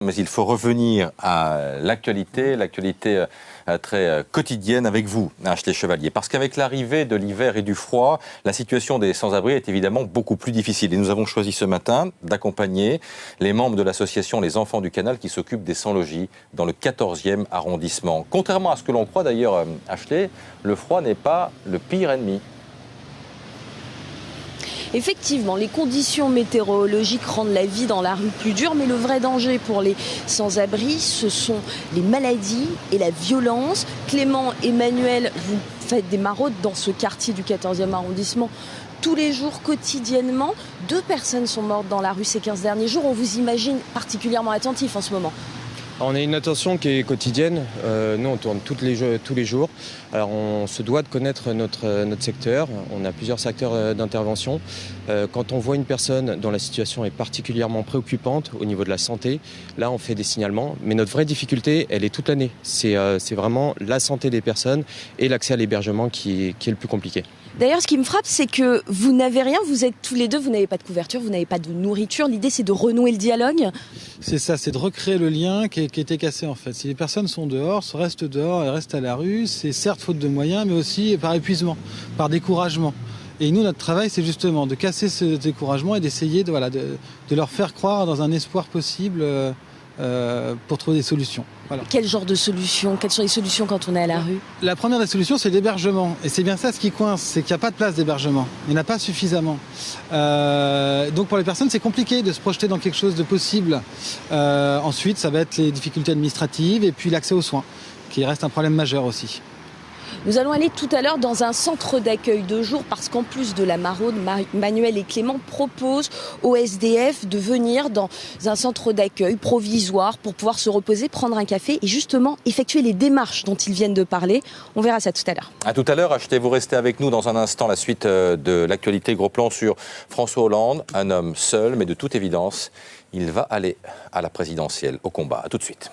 Mais il faut revenir à l'actualité très quotidienne avec vous, Ashley Chevalier. Parce qu'avec l'arrivée de l'hiver et du froid, la situation des sans-abri est évidemment beaucoup plus difficile. Et nous avons choisi ce matin d'accompagner les membres de l'association Les Enfants du Canal qui s'occupent des sans-logis dans le 14e arrondissement. Contrairement à ce que l'on croit d'ailleurs, Ashley, le froid n'est pas le pire ennemi. Effectivement, les conditions météorologiques rendent la vie dans la rue plus dure, mais le vrai danger pour les sans-abri, ce sont les maladies et la violence. Clément, Emmanuel, vous faites des maraudes dans ce quartier du 14e arrondissement tous les jours, quotidiennement. 2 personnes sont mortes dans la rue ces 15 derniers jours. On vous imagine particulièrement attentif en ce moment. On a une attention qui est quotidienne. Nous, on tourne tous les jours. Alors, on se doit de connaître notre secteur. On a plusieurs secteurs d'intervention. Quand on voit une personne dont la situation est particulièrement préoccupante au niveau de la santé, là, on fait des signalements. Mais notre vraie difficulté, elle est toute l'année. C'est vraiment la santé des personnes et l'accès à l'hébergement qui est le plus compliqué. D'ailleurs, ce qui me frappe, c'est que vous n'avez rien, vous êtes tous les deux, vous n'avez pas de couverture, vous n'avez pas de nourriture. L'idée, c'est de renouer le dialogue. C'est ça, c'est de recréer le lien qui était cassé en fait. Si les personnes sont dehors, restent dehors et restent à la rue, c'est certes faute de moyens, mais aussi par épuisement, par découragement. Et nous, notre travail, c'est justement de casser ce découragement et d'essayer de leur faire croire dans un espoir possible pour trouver des solutions. Voilà. Quel genre de solutions? Quelles sont les solutions quand on est à la rue? La première des solutions, c'est l'hébergement. Et c'est bien ça ce qui coince, c'est qu'il n'y a pas de place d'hébergement. Il n'y en a pas suffisamment. Donc pour les personnes, c'est compliqué de se projeter dans quelque chose de possible. Ensuite, ça va être les difficultés administratives et puis l'accès aux soins, qui reste un problème majeur aussi. Nous allons aller tout à l'heure dans un centre d'accueil de jour parce qu'en plus de la maraude, Manuel et Clément proposent aux SDF de venir dans un centre d'accueil provisoire pour pouvoir se reposer, prendre un café et justement effectuer les démarches dont ils viennent de parler. On verra ça tout à l'heure. À tout à l'heure, Ashley, vous restez avec nous dans un instant, la suite de l'actualité. Gros plan sur François Hollande, un homme seul, mais de toute évidence, il va aller à la présidentielle, au combat. À tout de suite.